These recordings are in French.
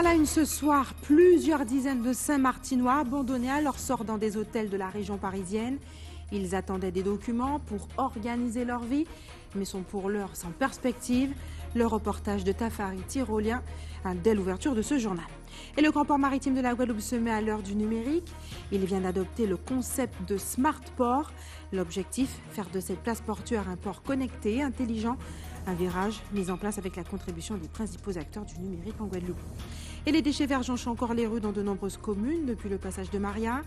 la une ce soir, plusieurs dizaines de Saint-Martinois abandonnés à leur sort dans des hôtels de la région parisienne. Ils attendaient des documents pour organiser leur vie, mais sont pour l'heure sans perspective. Le reportage de Tafari Tyrolien dès l'ouverture de ce journal. Et le grand port maritime de la Guadeloupe se met à l'heure du numérique. Il vient d'adopter le concept de Smart Port. L'objectif, faire de cette place portuaire un port connecté, intelligent. Un virage mis en place avec la contribution des principaux acteurs du numérique en Guadeloupe. Et les déchets verts jonchent encore les rues dans de nombreuses communes depuis le passage de Maria.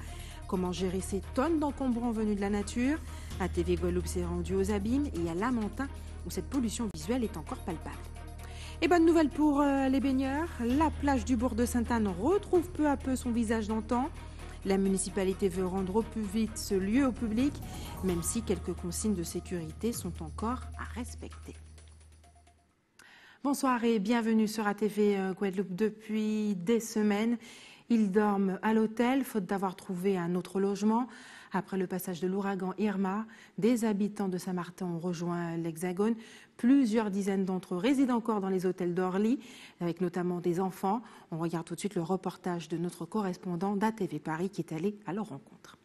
Comment gérer ces tonnes d'encombrants venus de la nature? ATV Guadeloupe s'est rendu aux abîmes et à Lamentin où cette pollution visuelle est encore palpable. Et bonne nouvelle pour les baigneurs, la plage du bourg de Sainte-Anne retrouve peu à peu son visage d'antan. La municipalité veut rendre au plus vite ce lieu au public, même si quelques consignes de sécurité sont encore à respecter. Bonsoir et bienvenue sur ATV Guadeloupe. Depuis des semaines, ils dorment à l'hôtel, faute d'avoir trouvé un autre logement. Après le passage de l'ouragan Irma, des habitants de Saint-Martin ont rejoint l'Hexagone. Plusieurs dizaines d'entre eux résident encore dans les hôtels d'Orly, avec notamment des enfants. On regarde tout de suite le reportage de notre correspondant d'ATV Paris qui est allé à leur rencontre.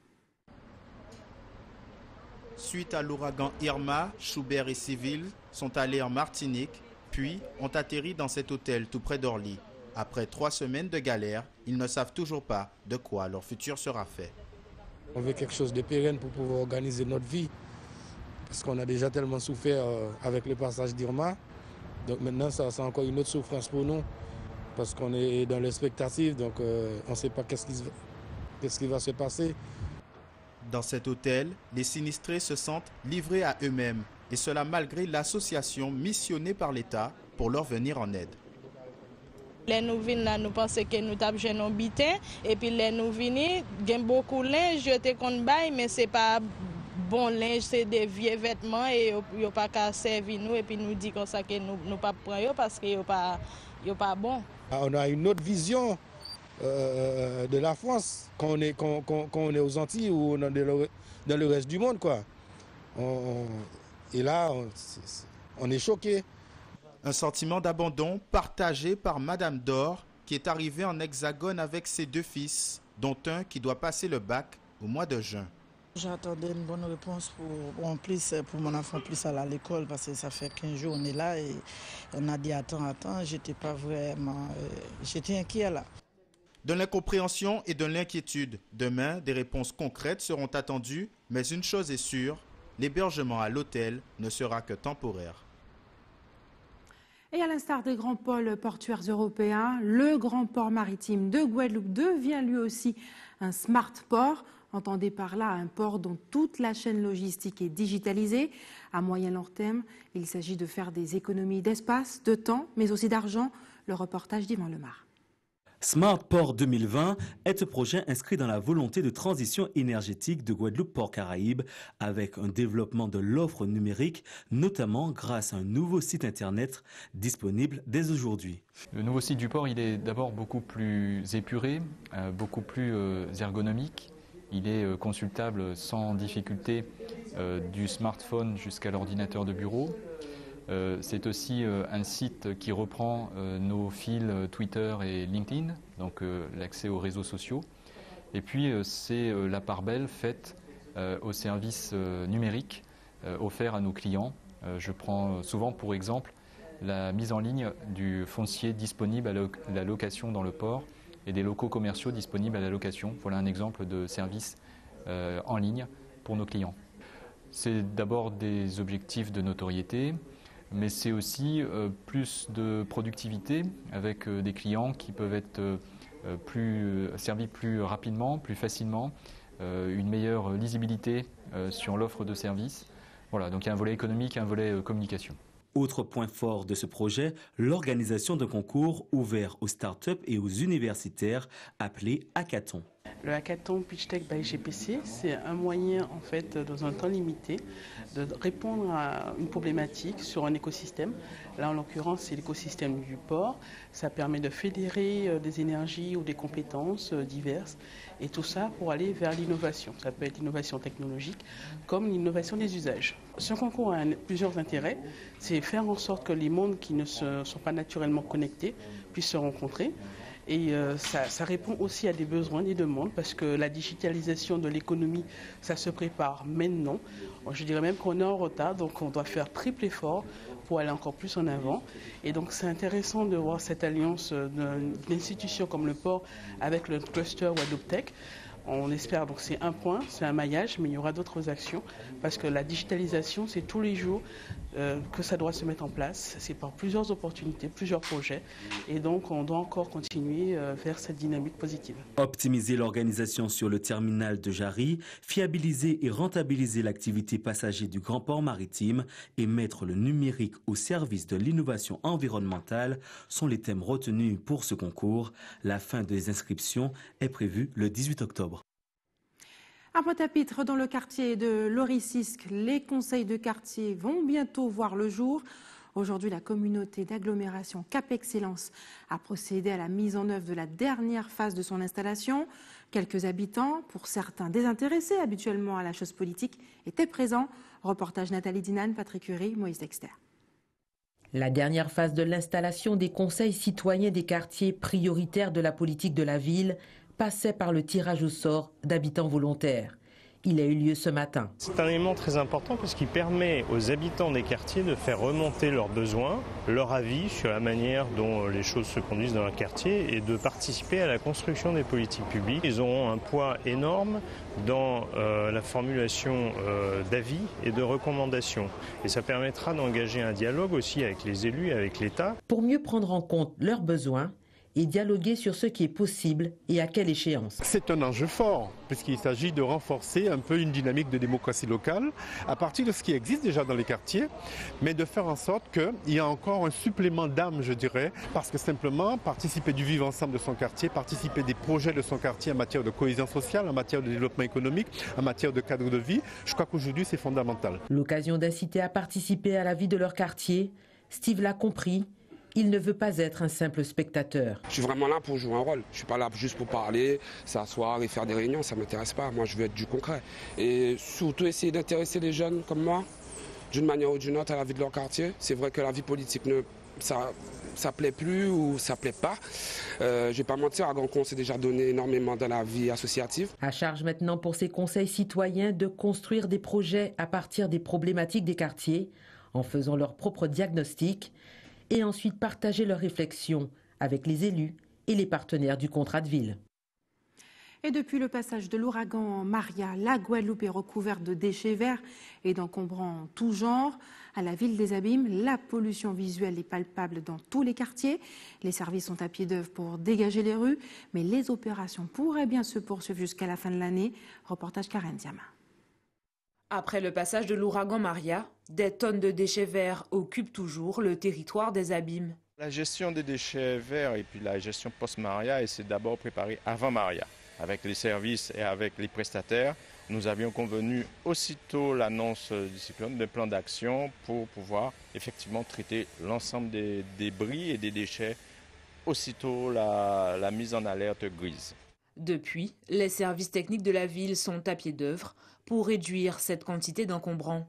Suite à l'ouragan Irma, Schubert et Civil sont allés en Martinique, puis ont atterri dans cet hôtel tout près d'Orly. Après 3 semaines de galère, ils ne savent toujours pas de quoi leur futur sera fait. On veut quelque chose de pérenne pour pouvoir organiser notre vie, parce qu'on a déjà tellement souffert avec le passage d'Irma. Donc maintenant, ça c'est encore une autre souffrance pour nous, parce qu'on est dans l'expectative, donc on ne sait pas qu'est-ce qui va se passer. Dans cet hôtel, les sinistrés se sentent livrés à eux-mêmes, et cela malgré l'association missionnée par l'État pour leur venir en aide. Les nous venons là, nous pensons que nous avons un bitin, et puis les nous venons, il y a beaucoup de linge, jeté contre bail, mais ce n'est pas bon linge, c'est des vieux vêtements, et ils n'ont pas qu'à servir nous, et puis nous dit comme ça que nous ne pas prendre parce qu'ils n'ont pas bon. On a une autre vision de la France quand on est aux Antilles ou dans le reste du monde, quoi. Et là, on est choqués. Un sentiment d'abandon partagé par Madame Dor, qui est arrivée en Hexagone avec ses 2 fils, dont un qui doit passer le bac au mois de juin. J'attendais une bonne réponse pour mon enfant plus à l'école, parce que ça fait 15 jours on est là et on a dit attends, j'étais pas vraiment, j'étais inquiet là. De l'incompréhension et de l'inquiétude. Demain, des réponses concrètes seront attendues, mais une chose est sûre, l'hébergement à l'hôtel ne sera que temporaire. Et à l'instar des grands pôles portuaires européens, le grand port maritime de Guadeloupe devient lui aussi un smart port. Entendez par là un port dont toute la chaîne logistique est digitalisée. À moyen long terme, il s'agit de faire des économies d'espace, de temps, mais aussi d'argent. Le reportage d'Yvan Lemar. Smart Port 2020 est un projet inscrit dans la volonté de transition énergétique de Guadeloupe Port Caraïbes avec un développement de l'offre numérique, notamment grâce à un nouveau site internet disponible dès aujourd'hui. Le nouveau site du port, il est d'abord beaucoup plus épuré, beaucoup plus ergonomique. Il est consultable sans difficulté du smartphone jusqu'à l'ordinateur de bureau. C'est aussi un site qui reprend nos fils Twitter et LinkedIn, donc l'accès aux réseaux sociaux. Et puis c'est la part belle faite aux services numériques offerts à nos clients. Je prends souvent pour exemple la mise en ligne du foncier disponible à la location dans le port et des locaux commerciaux disponibles à la location. Voilà un exemple de service en ligne pour nos clients. C'est d'abord des objectifs de notoriété, mais c'est aussi plus de productivité avec des clients qui peuvent être servis plus rapidement, plus facilement, une meilleure lisibilité sur l'offre de services. Voilà, donc il y a un volet économique et un volet communication. Autre point fort de ce projet, l'organisation d'un concours ouvert aux startups et aux universitaires appelé Hackathon. Le hackathon PitchTech by GPC, c'est un moyen, en fait, dans un temps limité, de répondre à une problématique sur un écosystème. Là, en l'occurrence, c'est l'écosystème du port. Ça permet de fédérer des énergies ou des compétences diverses, et tout ça pour aller vers l'innovation. Ça peut être l'innovation technologique, comme l'innovation des usages. Ce concours a plusieurs intérêts. C'est faire en sorte que les mondes qui ne sont pas naturellement connectés puissent se rencontrer. Et ça répond aussi à des besoins, des demandes, parce que la digitalisation de l'économie, ça se prépare maintenant. Je dirais même qu'on est en retard, donc on doit faire triple effort pour aller encore plus en avant. Et donc c'est intéressant de voir cette alliance d'une institution comme le port avec le cluster Guadeloupe Tech. On espère, donc c'est un point, c'est un maillage, mais il y aura d'autres actions, parce que la digitalisation, c'est tous les jours que ça doit se mettre en place. C'est par plusieurs opportunités, plusieurs projets, et donc on doit encore continuer vers cette dynamique positive. Optimiser l'organisation sur le terminal de Jarry, fiabiliser et rentabiliser l'activité passager du grand port maritime et mettre le numérique au service de l'innovation environnementale sont les thèmes retenus pour ce concours. La fin des inscriptions est prévue le 18 octobre. À Pointe-à-Pitre, dans le quartier de Lorissisque, les conseils de quartier vont bientôt voir le jour. Aujourd'hui, la communauté d'agglomération Cap Excellence a procédé à la mise en œuvre de la dernière phase de son installation. Quelques habitants, pour certains désintéressés habituellement à la chose politique, étaient présents. Reportage Nathalie Dinan, Patrick Curie, Moïse Dexter. La dernière phase de l'installation des conseils citoyens des quartiers prioritaires de la politique de la ville passait par le tirage au sort d'habitants volontaires. Il a eu lieu ce matin. C'est un élément très important parce qu'il permet aux habitants des quartiers de faire remonter leurs besoins, leur avis sur la manière dont les choses se conduisent dans leur quartier et de participer à la construction des politiques publiques. Ils auront un poids énorme dans la formulation d'avis et de recommandations. Et ça permettra d'engager un dialogue aussi avec les élus et avec l'État. Pour mieux prendre en compte leurs besoins et dialoguer sur ce qui est possible et à quelle échéance. C'est un enjeu fort, puisqu'il s'agit de renforcer un peu une dynamique de démocratie locale à partir de ce qui existe déjà dans les quartiers, mais de faire en sorte qu'il y a encore un supplément d'âme, je dirais, parce que simplement participer du vivre ensemble de son quartier, participer des projets de son quartier en matière de cohésion sociale, en matière de développement économique, en matière de cadre de vie, je crois qu'aujourd'hui c'est fondamental. L'occasion d'inciter à participer à la vie de leur quartier, Steve l'a compris. Il ne veut pas être un simple spectateur. Je suis vraiment là pour jouer un rôle. Je ne suis pas là juste pour parler, s'asseoir et faire des réunions, ça ne m'intéresse pas. Moi, je veux être du concret. Et surtout essayer d'intéresser les jeunes comme moi, d'une manière ou d'une autre, à la vie de leur quartier. C'est vrai que la vie politique, ça ne plaît plus ou ça ne plaît pas. Je ne vais pas mentir, à Grand-Con, s'est déjà donné énormément dans la vie associative. À charge maintenant pour ces conseils citoyens de construire des projets à partir des problématiques des quartiers, en faisant leur propre diagnostic, et ensuite partager leurs réflexions avec les élus et les partenaires du contrat de ville. Et depuis le passage de l'ouragan Maria, la Guadeloupe est recouverte de déchets verts et d'encombrants en tout genre. À la ville des Abîmes, la pollution visuelle est palpable dans tous les quartiers. Les services sont à pied d'œuvre pour dégager les rues, mais les opérations pourraient bien se poursuivre jusqu'à la fin de l'année. Reportage Karen Diama. Après le passage de l'ouragan Maria, des tonnes de déchets verts occupent toujours le territoire des Abîmes. La gestion des déchets verts et puis la gestion post-Maria, c'est d'abord préparé avant Maria. Avec les services et avec les prestataires, nous avions convenu aussitôt l'annonce du cyclone de plan d'action pour pouvoir effectivement traiter l'ensemble des débris et des déchets aussitôt la mise en alerte grise. Depuis, les services techniques de la ville sont à pied d'œuvre pour réduire cette quantité d'encombrants.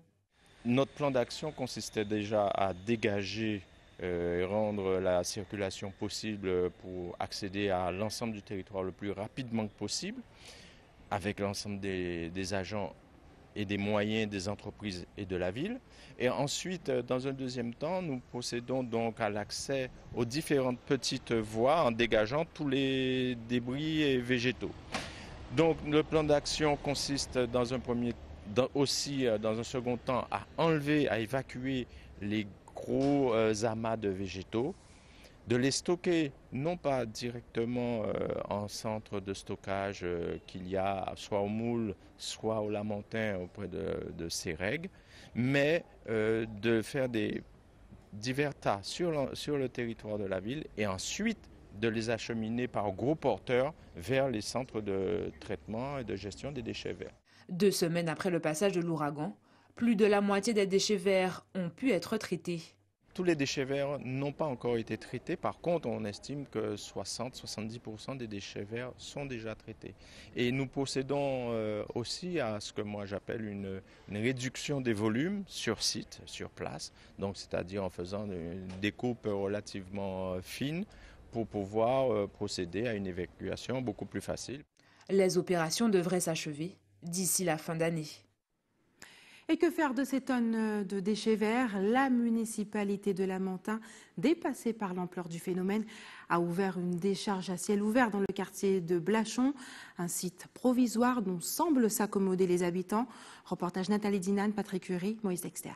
Notre plan d'action consistait déjà à dégager et rendre la circulation possible pour accéder à l'ensemble du territoire le plus rapidement possible, avec l'ensemble des agents et des moyens des entreprises et de la ville. Et ensuite, dans un deuxième temps, nous procédons donc à l'accès aux différentes petites voies en dégageant tous les débris et végétaux. Donc le plan d'action consiste dans un second temps à enlever, à évacuer les gros amas de végétaux, de les stocker non pas directement en centre de stockage qu'il y a soit au Moule, soit au Lamentin auprès de Sérègue, mais de faire des divers tas sur le territoire de la ville et ensuite de les acheminer par gros porteurs vers les centres de traitement et de gestion des déchets verts. 2 semaines après le passage de l'ouragan, plus de la moitié des déchets verts ont pu être traités. Tous les déchets verts n'ont pas encore été traités. Par contre, on estime que 60-70% des déchets verts sont déjà traités. Et nous procédons aussi à ce que moi j'appelle une réduction des volumes sur site, sur place. Donc, c'est-à-dire en faisant une découpe relativement fine pour pouvoir procéder à une évacuation beaucoup plus facile. Les opérations devraient s'achever d'ici la fin d'année. Et que faire de ces tonnes de déchets verts? La municipalité de Lamentin, dépassée par l'ampleur du phénomène, a ouvert une décharge à ciel ouvert dans le quartier de Blachon, un site provisoire dont semblent s'accommoder les habitants. Reportage Nathalie Dinan, Patrick Curie, Moïse Dexter.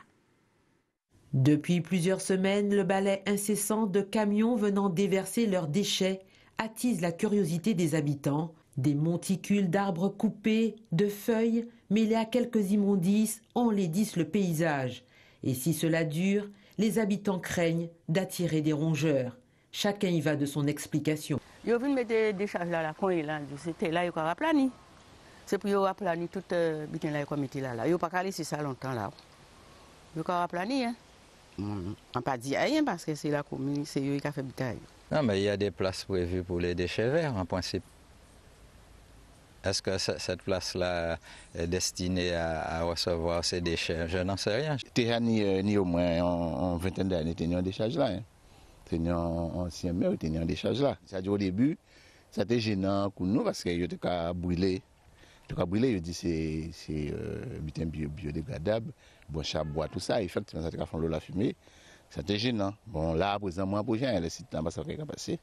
Depuis plusieurs semaines, le balai incessant de camions venant déverser leurs déchets attise la curiosité des habitants. Des monticules d'arbres coupés, de feuilles, mêlés à quelques immondices, enlaidissent le paysage. Et si cela dure, les habitants craignent d'attirer des rongeurs. Chacun y va de son explication. Ils viennent mettre des décharges là, c'était là, ils ont plani. C'est pour qu'ils plani tout le bitin là, ils ont là. Ils n'ont pas laissé ça longtemps là. Ils ont plani, hein. On n'a pas dit rien parce que c'est la commune, c'est eux qui ont fait bitaille. Non, mais il y a des places prévues pour les déchets verts, en principe. Est-ce que cette place-là est destinée à recevoir ces déchets? Je n'en sais rien. Ni au moins en vingtaine d'années, il y a une décharge là. Il y a un ancien maire, il y a une décharge là. C'est-à-dire au début, c'était gênant pour nous parce qu'il y a brûlé. Il dit que c'est butin biodégradable, bon bois, tout ça. Effectivement, ça a fait l'eau la fumée. C'était gênant. Bon, là, présentement, pour les sites, ça va passer.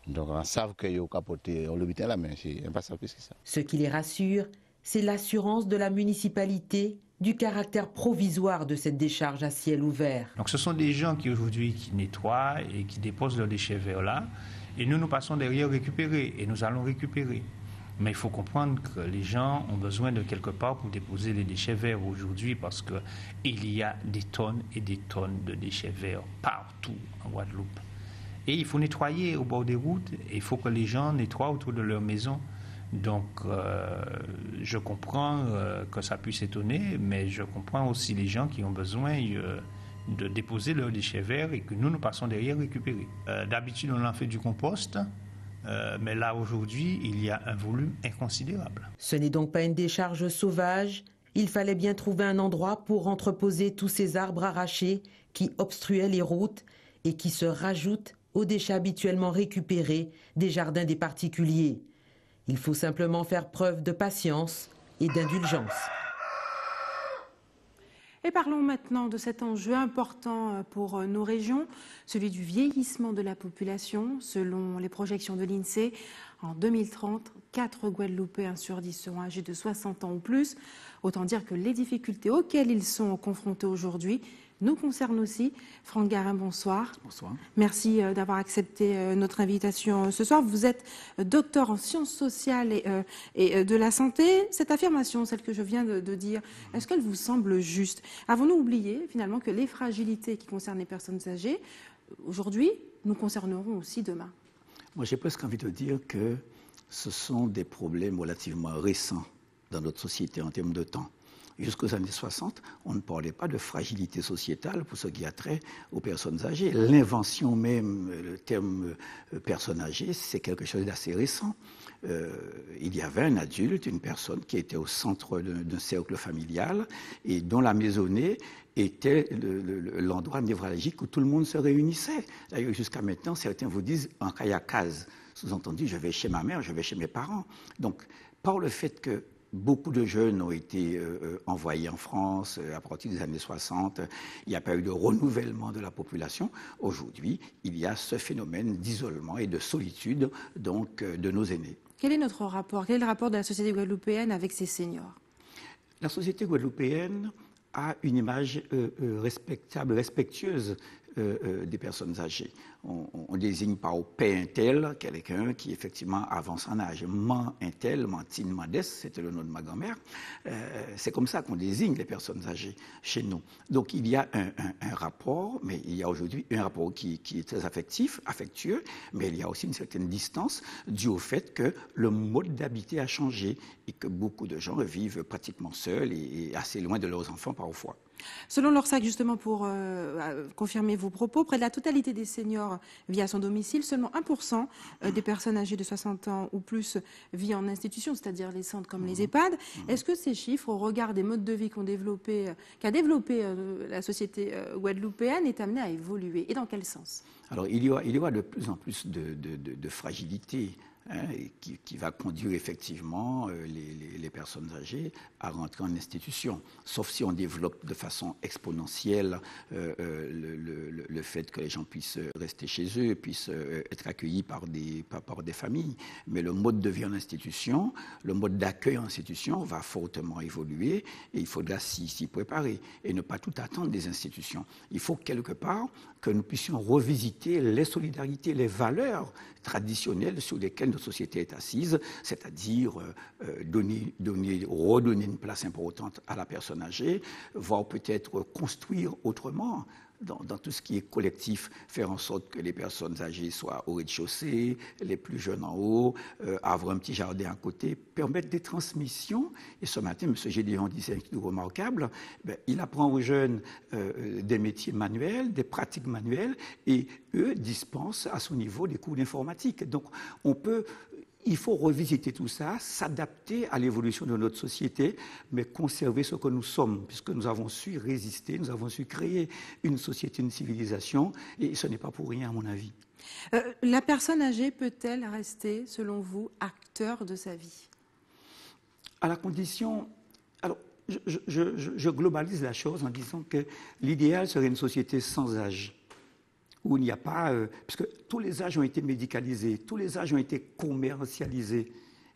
Donc, on sait qu'il y a capoté le butin là, mais c'est pas ça plus que ça. Ce qui les rassure, c'est l'assurance de la municipalité du caractère provisoire de cette décharge à ciel ouvert. Donc, ce sont des gens qui aujourd'hui qui nettoient et qui déposent leurs déchets verts là, et nous passons derrière récupérer, et nous allons récupérer. Mais il faut comprendre que les gens ont besoin de quelque part pour déposer les déchets verts aujourd'hui parce qu'il y a des tonnes et des tonnes de déchets verts partout en Guadeloupe. Et il faut nettoyer au bord des routes, et il faut que les gens nettoient autour de leur maison. Donc, je comprends que ça puisse étonner, mais je comprends aussi les gens qui ont besoin de déposer leurs déchets verts et que nous passons derrière récupérer. D'habitude, on en fait du compost, mais là, aujourd'hui, il y a un volume inconsidérable. Ce n'est donc pas une décharge sauvage. Il fallait bien trouver un endroit pour entreposer tous ces arbres arrachés qui obstruaient les routes et qui se rajoutent aux déchets habituellement récupérés des jardins des particuliers. Il faut simplement faire preuve de patience et d'indulgence. Et parlons maintenant de cet enjeu important pour nos régions, celui du vieillissement de la population. Selon les projections de l'INSEE, en 2030, 4 Guadeloupéens sur 10 seront âgés de 60 ans ou plus. Autant dire que les difficultés auxquelles ils sont confrontés aujourd'hui nous concerne aussi. Franck Garin, bonsoir. Bonsoir. Merci d'avoir accepté notre invitation ce soir. Vous êtes docteur en sciences sociales et de la santé. Cette affirmation, celle que je viens de dire, est-ce qu'elle vous semble juste? Avons-nous oublié finalement que les fragilités qui concernent les personnes âgées, aujourd'hui, nous concerneront aussi demain? Moi, j'ai presque envie de dire que ce sont des problèmes relativement récents dans notre société en termes de temps. Jusqu'aux années 60, on ne parlait pas de fragilité sociétale pour ce qui a trait aux personnes âgées. L'invention même, le terme personne âgée, c'est quelque chose d'assez récent. Il y avait un adulte, une personne qui était au centre d'un cercle familial et dont la maisonnée était l'endroit névralgique où tout le monde se réunissait. D'ailleurs, jusqu'à maintenant, certains vous disent en kayakaz. Sous-entendu, je vais chez ma mère, je vais chez mes parents. Donc, par le fait que beaucoup de jeunes ont été envoyés en France à partir des années 60. Il n'y a pas eu de renouvellement de la population. Aujourd'hui, il y a ce phénomène d'isolement et de solitude donc, de nos aînés. Quel est notre rapport? Quel est le rapport de la société guadeloupéenne avec ses seniors? La société guadeloupéenne a une image respectable, respectueuse des personnes âgées. On désigne par au père intel quelqu'un qui effectivement avance en âge. Man intel, mantine, mandès, c'était le nom de ma grand-mère. C'est comme ça qu'on désigne les personnes âgées chez nous. Donc il y a un rapport, mais il y a aujourd'hui un rapport qui est très affectueux, mais il y a aussi une certaine distance due au fait que le mode d'habiter a changé et que beaucoup de gens vivent pratiquement seuls et assez loin de leurs enfants parfois. Selon l'Orsac, justement, pour confirmer vos propos, près de la totalité des seniors vit à son domicile. Seulement 1% des personnes âgées de 60 ans ou plus vit en institution, c'est-à-dire les centres comme les EHPAD. Est-ce que ces chiffres, au regard des modes de vie qu'a développé la société guadeloupéenne, est amené à évoluer? Et dans quel sens? Alors, il y aura de plus en plus de fragilité. Qui va conduire effectivement les personnes âgées à rentrer en institution. Sauf si on développe de façon exponentielle le fait que les gens puissent rester chez eux, puissent être accueillis par des familles. Mais le mode de vie en institution, le mode d'accueil en institution va fortement évoluer et il faudra s'y préparer et ne pas tout attendre des institutions. Il faut quelque part que nous puissions revisiter les solidarités, les valeurs traditionnelles sur lesquelles notre société est assise, c'est-à-dire redonner une place importante à la personne âgée, voire peut-être construire autrement dans tout ce qui est collectif, faire en sorte que les personnes âgées soient au rez-de-chaussée, les plus jeunes en haut, avoir un petit jardin à côté, permettre des transmissions. Et ce matin, M. Gédéon disait un truc remarquable, il apprend aux jeunes des métiers manuels, des pratiques manuelles, et eux dispensent à son niveau des cours d'informatique. Donc il faut revisiter tout ça, s'adapter à l'évolution de notre société, mais conserver ce que nous sommes, puisque nous avons su résister, nous avons su créer une société, une civilisation, et ce n'est pas pour rien à mon avis. La personne âgée peut-elle rester, selon vous, acteur de sa vie? À la condition... Alors, je globalise la chose en disant que l'idéal serait une société sans âge, où il n'y a pas... puisque tous les âges ont été médicalisés, tous les âges ont été commercialisés.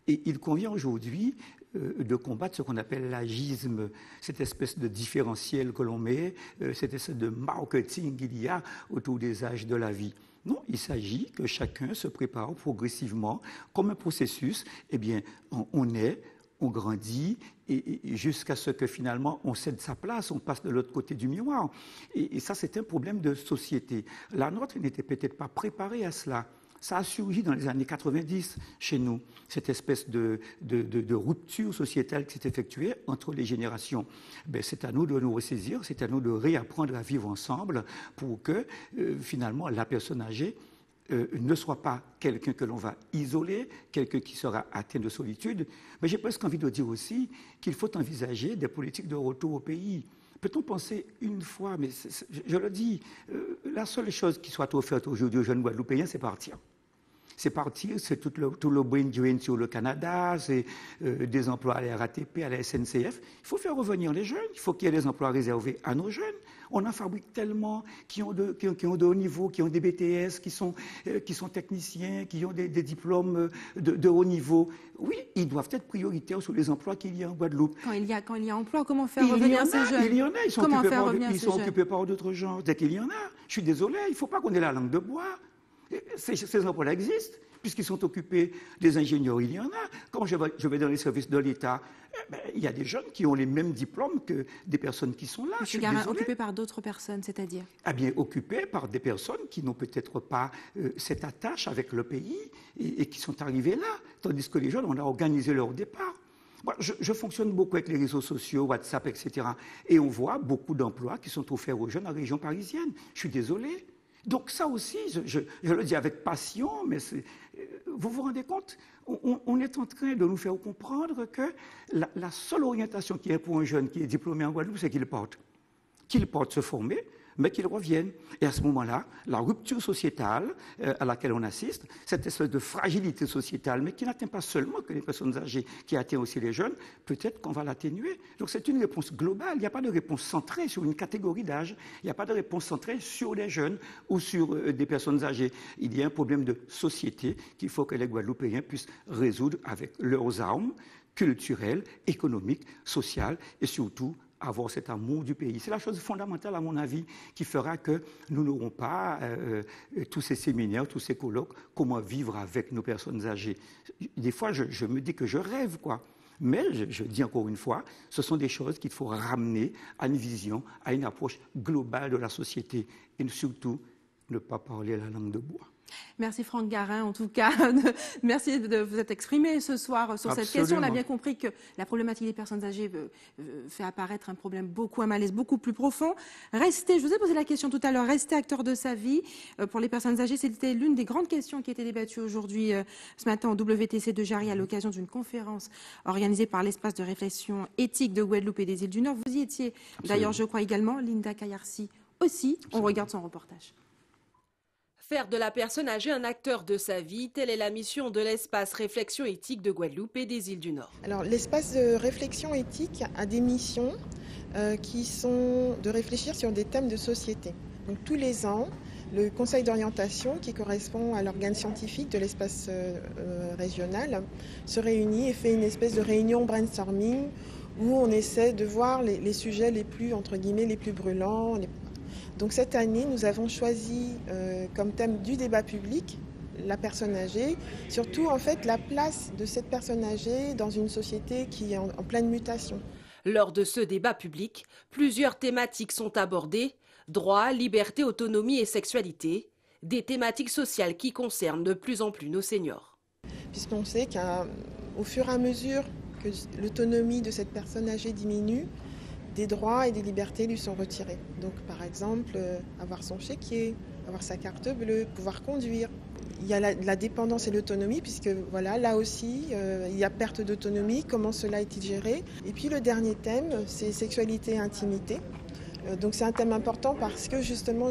Et il convient aujourd'hui de combattre ce qu'on appelle l'agisme, cette espèce de différentiel que l'on met, cette espèce de marketing qu'il y a autour des âges de la vie. Non, il s'agit que chacun se prépare progressivement, comme un processus. Eh bien, on naît, on grandit, et jusqu'à ce que finalement on cède sa place, on passe de l'autre côté du miroir. Et ça, c'est un problème de société. La nôtre n'était peut-être pas préparée à cela. Ça a surgi dans les années 90 chez nous, cette espèce de rupture sociétale qui s'est effectuée entre les générations. C'est à nous de nous ressaisir, c'est à nous de réapprendre à vivre ensemble pour que finalement la personne âgée ne soit pas quelqu'un que l'on va isoler, quelqu'un qui sera atteint de solitude. Mais j'ai presque envie de dire aussi qu'il faut envisager des politiques de retour au pays. Peut-on penser une fois, mais je le dis, la seule chose qui soit offerte aujourd'hui aux jeunes Guadeloupéens, c'est partir. C'est partir, c'est tout le brain drain sur le Canada, c'est des emplois à la RATP, à la SNCF. Il faut faire revenir les jeunes, il faut qu'il y ait des emplois réservés à nos jeunes. On en fabrique tellement qui ont de haut niveau, qui ont des BTS, qui sont techniciens, qui ont des diplômes de haut niveau. Oui, ils doivent être prioritaires sur les emplois qu'il y a en Guadeloupe. Quand il y a emploi, comment faire revenir ces jeunes? Il y en a, ils sont occupés par d'autres gens. Dès qu'il y en a, je suis désolé, il ne faut pas qu'on ait la langue de bois. Ces emplois-là existent, puisqu'ils sont occupés des ingénieurs, il y en a. Quand je vais dans les services de l'État, il y a des jeunes qui ont les mêmes diplômes que des personnes qui sont là. Je suis désolé. Occupés par d'autres personnes, c'est-à-dire? Eh bien, occupés par des personnes qui n'ont peut-être pas cette attache avec le pays et qui sont arrivées là, tandis que les jeunes, on a organisé leur départ. Moi, je fonctionne beaucoup avec les réseaux sociaux, WhatsApp, etc. Et on voit beaucoup d'emplois qui sont offerts aux jeunes en région parisienne. Je suis désolé. Donc ça aussi, je le dis avec passion, mais vous vous rendez compte, on est en train de nous faire comprendre que la seule orientation qui est pour un jeune qui est diplômé en Guadeloupe, c'est qu'il porte se former, mais qu'il revienne. Et à ce moment-là, la rupture sociétale à laquelle on assiste, cette espèce de fragilité sociétale, mais qui n'atteint pas seulement que les personnes âgées, qui atteint aussi les jeunes, peut-être qu'on va l'atténuer. Donc c'est une réponse globale. Il n'y a pas de réponse centrée sur une catégorie d'âge. Il n'y a pas de réponse centrée sur les jeunes ou sur des personnes âgées. Il y a un problème de société qu'il faut que les Guadeloupéens puissent résoudre avec leurs armes culturelles, économiques, sociales et surtout avoir cet amour du pays. C'est la chose fondamentale, à mon avis, qui fera que nous n'aurons pas tous ces séminaires, tous ces colloques, comment vivre avec nos personnes âgées. Des fois, je me dis que je rêve, quoi. Mais, je dis encore une fois, ce sont des choses qu'il faut ramener à une vision, à une approche globale de la société. Et surtout, ne pas parler la langue de bois. Merci Franck Garin, en tout cas. Merci de vous être exprimé ce soir sur cette question. On a bien compris que la problématique des personnes âgées fait apparaître un problème un malaise beaucoup plus profond. Je vous ai posé la question tout à l'heure, rester acteur de sa vie pour les personnes âgées, c'était l'une des grandes questions qui était débattue aujourd'hui, ce matin, au WTC de Jarry, à l'occasion d'une conférence organisée par l'espace de réflexion éthique de Guadeloupe et des îles du Nord. Vous y étiez d'ailleurs, je crois également, Linda Kayarsi aussi. On regarde son reportage. Faire de la personne âgée un acteur de sa vie, telle est la mission de l'espace réflexion éthique de Guadeloupe et des îles du Nord. Alors, l'espace de réflexion éthique a des missions qui sont de réfléchir sur des thèmes de société. Donc, tous les ans, le conseil d'orientation, qui correspond à l'organe scientifique de l'espace régional, se réunit et fait une espèce de réunion brainstorming où on essaie de voir les sujets les plus, entre guillemets, les plus brûlants. Donc cette année, nous avons choisi comme thème du débat public la personne âgée, surtout en fait la place de cette personne âgée dans une société qui est en pleine mutation. Lors de ce débat public, plusieurs thématiques sont abordées: droit, liberté, autonomie et sexualité, des thématiques sociales qui concernent de plus en plus nos seniors. Puisqu'on sait qu'au fur et à mesure que l'autonomie de cette personne âgée diminue, des droits et des libertés lui sont retirés. Donc par exemple, avoir son chéquier, avoir sa carte bleue, pouvoir conduire. Il y a la dépendance et l'autonomie, puisque voilà, là aussi, il y a perte d'autonomie, comment cela est-il géré. Et puis le dernier thème, c'est sexualité et intimité. Donc c'est un thème important parce que justement,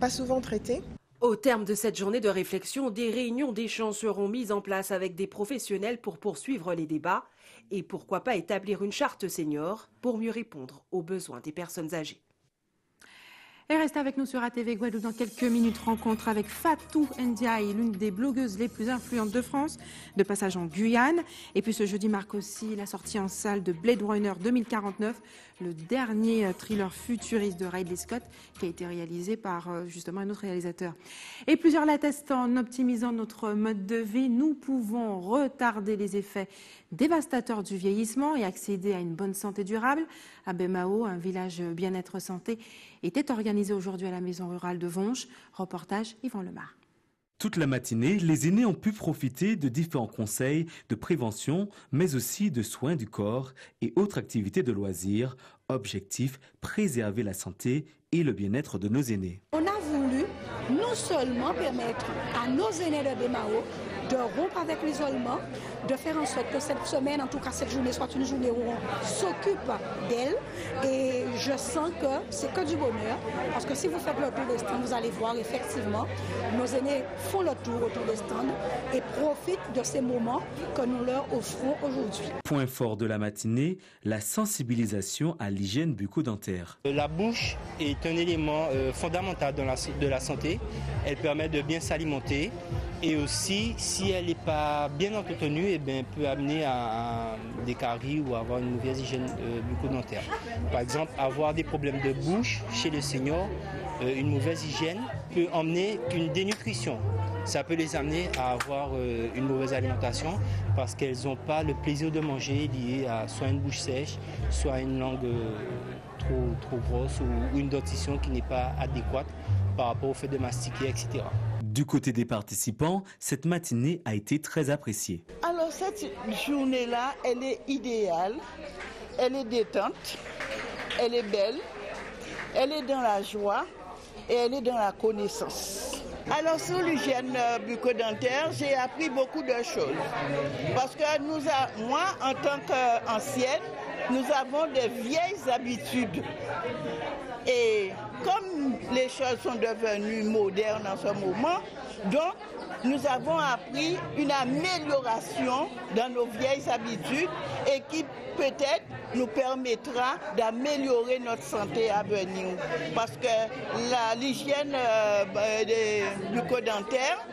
pas souvent traité. Au terme de cette journée de réflexion, des réunions d'échange seront mises en place avec des professionnels pour poursuivre les débats et pourquoi pas établir une charte senior pour mieux répondre aux besoins des personnes âgées. Et restez avec nous sur ATV Guadeloupe dans quelques minutes. Rencontre avec Fatou Ndiaye, l'une des blogueuses les plus influentes de France, de passage en Guyane. Et puis ce jeudi marque aussi la sortie en salle de Blade Runner 2049, le dernier thriller futuriste de Ridley Scott qui a été réalisé par justement un autre réalisateur. Et plusieurs l'attestent, en optimisant notre mode de vie, nous pouvons retarder les effets dévastateurs du vieillissement et accéder à une bonne santé durable. À Bemao, un village bien-être santé était organisé aujourd'hui à la maison rurale de Vonge. Reportage Yvan Lemar. Toute la matinée, les aînés ont pu profiter de différents conseils de prévention, mais aussi de soins du corps et autres activités de loisirs. Objectif, préserver la santé et le bien-être de nos aînés. On a voulu non seulement permettre à nos aînés de Bemao de rompre avec l'isolement, de faire en sorte que cette semaine, en tout cas cette journée, soit une journée où on s'occupe d'elle. Et je sens que c'est que du bonheur, parce que si vous faites le tour des stands, vous allez voir effectivement, nos aînés font le tour autour des stands et profitent de ces moments que nous leur offrons aujourd'hui. Point fort de la matinée, la sensibilisation à l'hygiène bucco-dentaire. La bouche est un élément fondamental de la santé. Elle permet de bien s'alimenter. Et aussi, si elle n'est pas bien entretenue, eh bien, elle peut amener à des caries ou à avoir une mauvaise hygiène bucco-dentaire. Par exemple, avoir des problèmes de bouche chez les seniors, une mauvaise hygiène peut emmener une dénutrition. Ça peut les amener à avoir une mauvaise alimentation parce qu'elles n'ont pas le plaisir de manger lié à soit une bouche sèche, soit une langue trop grosse ou une dentition qui n'est pas adéquate par rapport au fait de mastiquer, etc. Du côté des participants, cette matinée a été très appréciée. Alors cette journée-là, elle est idéale, elle est détente, elle est belle, elle est dans la joie et elle est dans la connaissance. Alors sur l'hygiène bucco-dentaire, j'ai appris beaucoup de choses. Parce que moi, en tant qu'ancienne, nous avons des vieilles habitudes. Et comme les choses sont devenues modernes en ce moment, donc nous avons appris une amélioration dans nos vieilles habitudes et qui peut-être nous permettra d'améliorer notre santé à venir. Parce que l'hygiène bucco-dentaire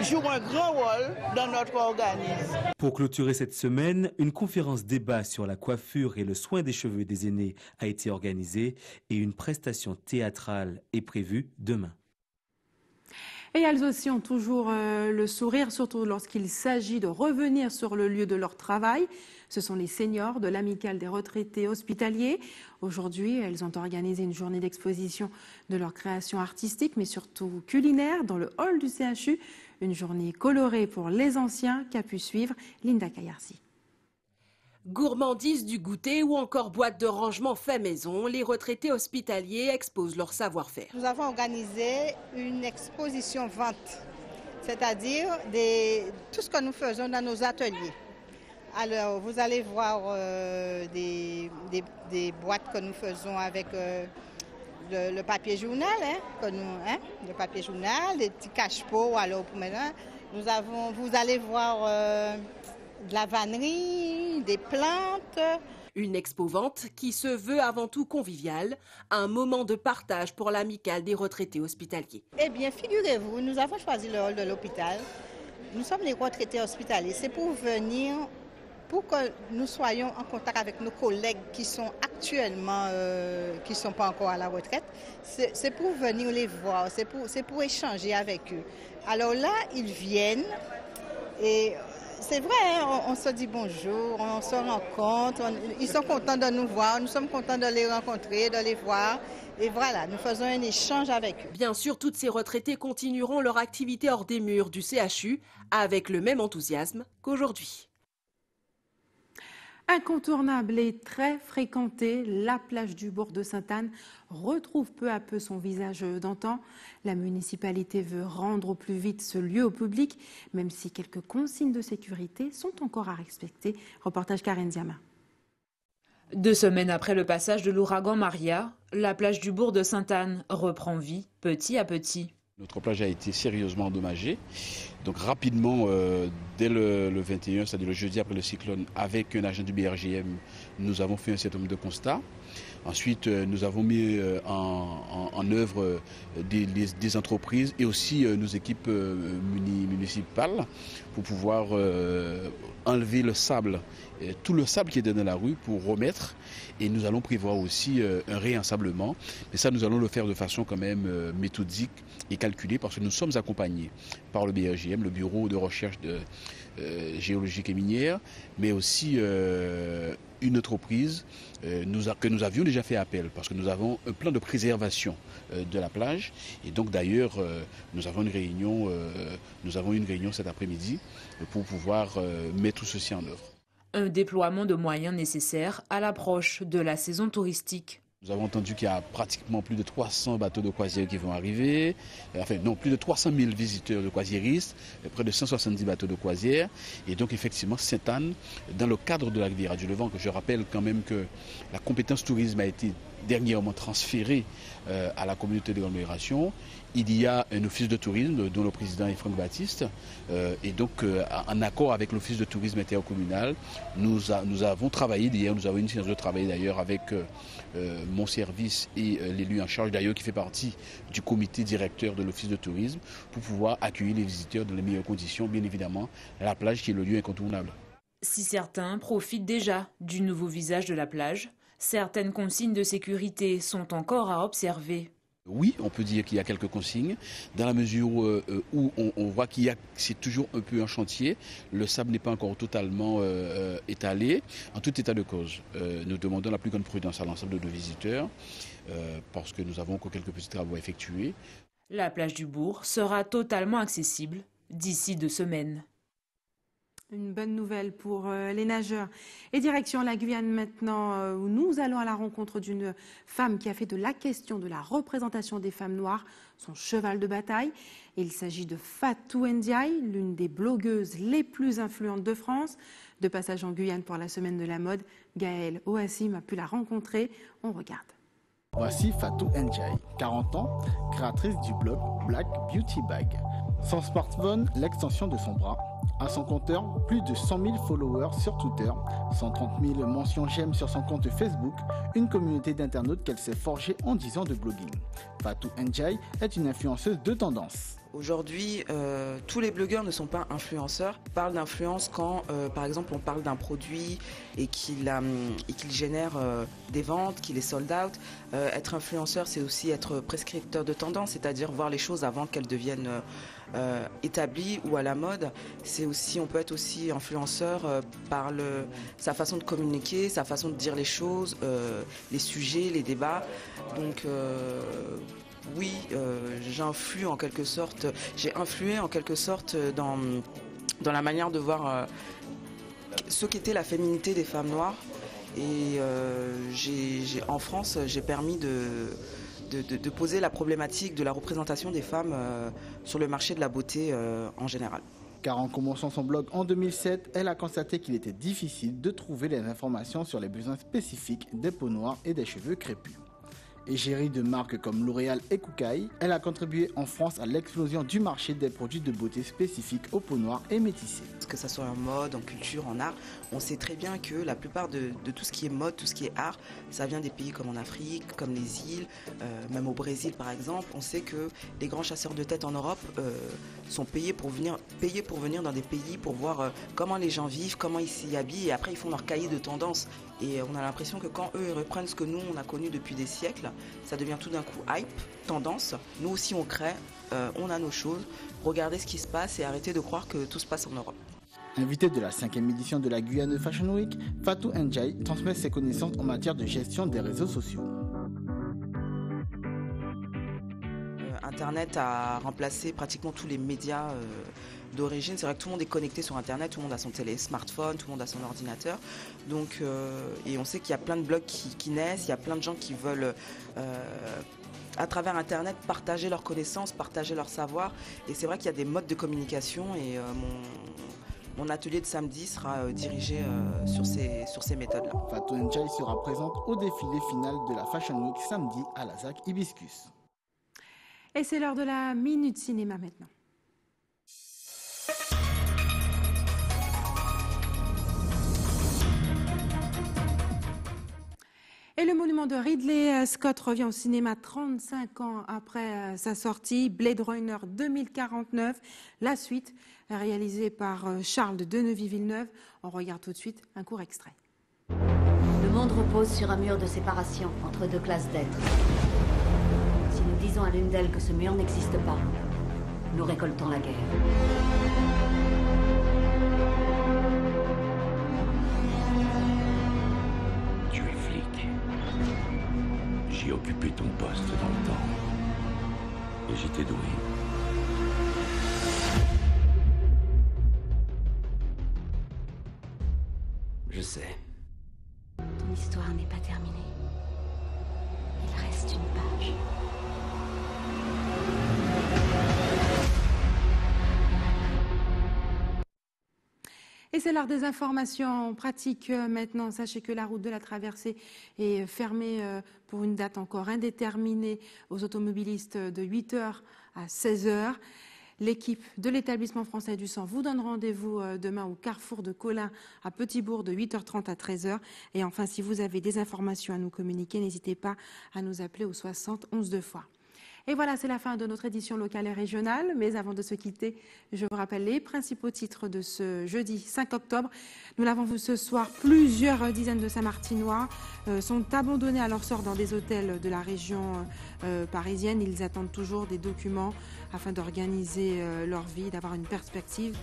joue un grand rôle dans notre organisme. Pour clôturer cette semaine, une conférence débat sur la coiffure et le soin des cheveux des aînés a été organisée et une prestation théâtrale est prévue demain. Et elles aussi ont toujours le sourire, surtout lorsqu'il s'agit de revenir sur le lieu de leur travail. Ce sont les seniors de l'Amicale des retraités hospitaliers. Aujourd'hui, elles ont organisé une journée d'exposition de leur création artistique, mais surtout culinaire, dans le hall du CHU. Une journée colorée pour les anciens qu'a pu suivre Linda Kayarsi. Gourmandise du goûter ou encore boîte de rangement fait maison, les retraités hospitaliers exposent leur savoir-faire. Nous avons organisé une exposition vente, c'est-à-dire tout ce que nous faisons dans nos ateliers. Alors, vous allez voir des boîtes que nous faisons avec le papier journal, le papier journal, des petits cache-pots. Alors, pour maintenant, vous allez voir de la vannerie, des plantes. Une expo-vente qui se veut avant tout conviviale, un moment de partage pour l'Amicale des retraités hospitaliers. Eh bien, figurez-vous, nous avons choisi le hall de l'hôpital. Nous sommes les retraités hospitaliers. C'est pour venir, pour que nous soyons en contact avec nos collègues qui sont actuellement, qui ne sont pas encore à la retraite. C'est pour venir les voir, c'est pour échanger avec eux. Alors là, ils viennent et c'est vrai, on se dit bonjour, on se rencontre, ils sont contents de nous voir, nous sommes contents de les rencontrer, de les voir. Et voilà, nous faisons un échange avec eux. Bien sûr, toutes ces retraités continueront leur activité hors des murs du CHU avec le même enthousiasme qu'aujourd'hui. Incontournable et très fréquentée, la plage du bourg de Sainte-Anne retrouve peu à peu son visage d'antan. La municipalité veut rendre au plus vite ce lieu au public, même si quelques consignes de sécurité sont encore à respecter. Reportage Karen Diama. 2 semaines après le passage de l'ouragan Maria, la plage du bourg de Sainte-Anne reprend vie petit à petit. Notre plage a été sérieusement endommagée. Donc rapidement, dès le 21, c'est-à-dire le jeudi après le cyclone, avec un agent du BRGM, nous avons fait un certain nombre de constats. Ensuite, nous avons mis en œuvre des entreprises et aussi nos équipes municipales pour pouvoir enlever le sable, tout le sable qui était dans la rue pour remettre. Et nous allons prévoir aussi un réensablement. Mais ça, nous allons le faire de façon quand même méthodique et calculée parce que nous sommes accompagnés par le BRGM, le Bureau de recherche géologique et minière, mais aussi une entreprise que nous avions déjà fait appel parce que nous avons un plan de préservation de la plage et donc d'ailleurs nous avons une réunion cet après-midi pour pouvoir mettre tout ceci en œuvre. Un déploiement de moyens nécessaires à l'approche de la saison touristique. Nous avons entendu qu'il y a pratiquement plus de 300 bateaux de croisière qui vont arriver, plus de 300 000 visiteurs de croisiéristes, près de 170 bateaux de croisière. Et donc effectivement, Sainte-Anne, dans le cadre de la Riviera du Levant, que je rappelle quand même que la compétence tourisme a été dernièrement transférée à la communauté de l'agglomération, il y a un office de tourisme dont le président est Franck Baptiste. Et donc en accord avec l'office de tourisme intercommunal, nous avons travaillé, hier nous avons une séance de travail d'ailleurs avec mon service et l'élu en charge d'ailleurs qui fait partie du comité directeur de l'office de tourisme pour pouvoir accueillir les visiteurs dans les meilleures conditions, bien évidemment la plage qui est le lieu incontournable. Si certains profitent déjà du nouveau visage de la plage, certaines consignes de sécurité sont encore à observer. Oui, on peut dire qu'il y a quelques consignes, dans la mesure où on voit c'est toujours un peu un chantier. Le sable n'est pas encore totalement étalé. En tout état de cause, nous demandons la plus grande prudence à l'ensemble de nos visiteurs parce que nous avons encore quelques petits travaux à effectuer. La plage du bourg sera totalement accessible d'ici 2 semaines. Une bonne nouvelle pour les nageurs. Et direction la Guyane maintenant, où nous allons à la rencontre d'une femme qui a fait de la question de la représentation des femmes noires son cheval de bataille. Il s'agit de Fatou Ndiaye, l'une des blogueuses les plus influentes de France. De passage en Guyane pour la semaine de la mode, Gaël Oassim a pu la rencontrer. On regarde. Voici Fatou Ndiaye, 40 ans, créatrice du blog Black Beauty Bag. Son smartphone, l'extension de son bras. À son compteur, plus de 100 000 followers sur Twitter, 130 000 mentions j'aime sur son compte Facebook, une communauté d'internautes qu'elle s'est forgée en 10 ans de blogging. Fatou Ndiaye est une influenceuse de tendance. Aujourd'hui, tous les blogueurs ne sont pas influenceurs. On parle d'influence quand, par exemple, on parle d'un produit et qu'il génère des ventes, qu'il est sold out. Être influenceur, c'est aussi être prescripteur de tendance, c'est-à-dire voir les choses avant qu'elles deviennent établies ou à la mode. C'est aussi, on peut être aussi influenceur par sa façon de communiquer, sa façon de dire les choses, les sujets, les débats. Donc oui, j'ai influé en quelque sorte dans la manière de voir ce qu'était la féminité des femmes noires. Et en France, j'ai permis de poser la problématique de la représentation des femmes sur le marché de la beauté en général. Car en commençant son blog en 2007, elle a constaté qu'il était difficile de trouver les informations sur les besoins spécifiques des peaux noires et des cheveux crépus. Égérie de marques comme L'Oréal et Koukaï, elle a contribué en France à l'explosion du marché des produits de beauté spécifiques aux peaux noires et métissées. Que ce soit en mode, en culture, en art, on sait très bien que la plupart de tout ce qui est mode, tout ce qui est art, ça vient des pays comme en Afrique, comme les îles, même au Brésil par exemple. On sait que les grands chasseurs de tête en Europe sont payés pour venir dans des pays pour voir comment les gens vivent, comment ils s'y habillent, et après ils font leur cahier de tendance. Et on a l'impression que quand eux ils reprennent ce que nous on a connu depuis des siècles, ça devient tout d'un coup hype, tendance. Nous aussi on crée, on a nos choses. Regardez ce qui se passe et arrêtez de croire que tout se passe en Europe. Invitée de la 5e édition de la Guyane Fashion Week, Fatou Ndiaye transmet ses connaissances en matière de gestion des réseaux sociaux. Internet a remplacé pratiquement tous les médias d'origine. C'est vrai que tout le monde est connecté sur Internet, tout le monde a son smartphone, tout le monde a son ordinateur. Donc, et on sait qu'il y a plein de blogs qui naissent, il y a plein de gens qui veulent, à travers Internet, partager leurs connaissances, partager leur savoir. Et c'est vrai qu'il y a des modes de communication et mon atelier de samedi sera dirigé sur ces méthodes-là. Fatou Ndiaye sera présente au défilé final de la Fashion Week samedi à la ZAC Hibiscus. Et c'est l'heure de la Minute Cinéma maintenant. Et le monument de Ridley Scott revient au cinéma 35 ans après sa sortie, Blade Runner 2049, la suite réalisée par Charles de Deneville-Villeneuve. On regarde tout de suite un court extrait. Le monde repose sur un mur de séparation entre deux classes d'êtres. Si nous disons à l'une d'elles que ce mur n'existe pas, nous récoltons la guerre. Tu es flic. J'ai occupé ton poste dans le temps. Et j'étais doué. Je sais. Ton histoire n'est pas terminée. Il reste une page. Et c'est l'heure des informations pratiques maintenant. Sachez que la route de la traversée est fermée pour une date encore indéterminée aux automobilistes de 8h à 16h. L'équipe de l'établissement français du sang vous donne rendez-vous demain au carrefour de Colin à Petit-Bourg de 8h30 à 13h. Et enfin, si vous avez des informations à nous communiquer, n'hésitez pas à nous appeler au 60 11 2 fois. Et voilà, c'est la fin de notre édition locale et régionale. Mais avant de se quitter, je vous rappelle les principaux titres de ce jeudi 5 octobre. Nous l'avons vu ce soir, plusieurs dizaines de Saint-Martinois sont abandonnés à leur sort dans des hôtels de la région parisienne. Ils attendent toujours des documents afin d'organiser leur vie, d'avoir une perspective.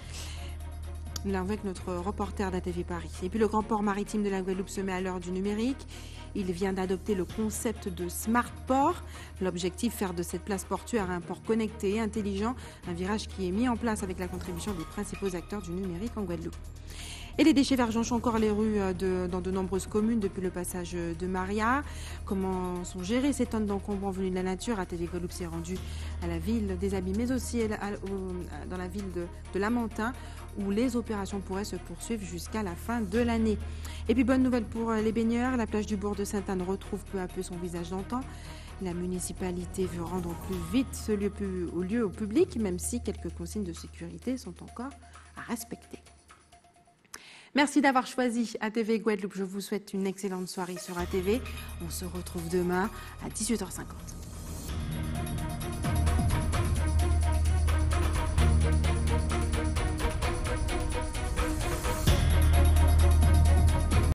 Nous l'avons vu avec notre reporter d'ATV Paris. Et puis le grand port maritime de la Guadeloupe se met à l'heure du numérique. Il vient d'adopter le concept de Smart Port. L'objectif, faire de cette place portuaire un port connecté et intelligent, un virage qui est mis en place avec la contribution des principaux acteurs du numérique en Guadeloupe. Et les déchets verts jonchent encore les rues dans de nombreuses communes depuis le passage de Maria. Comment sont gérées ces tonnes d'encombrants venus de la nature? ATV Guadeloupe s'est rendu à la ville des Abîmes, mais aussi dans la ville de Lamentin, où les opérations pourraient se poursuivre jusqu'à la fin de l'année. Et puis bonne nouvelle pour les baigneurs, la plage du bourg de Sainte-Anne retrouve peu à peu son visage d'antan. La municipalité veut rendre plus vite ce lieu au public, même si quelques consignes de sécurité sont encore à respecter. Merci d'avoir choisi ATV Guadeloupe. Je vous souhaite une excellente soirée sur ATV. On se retrouve demain à 18h50.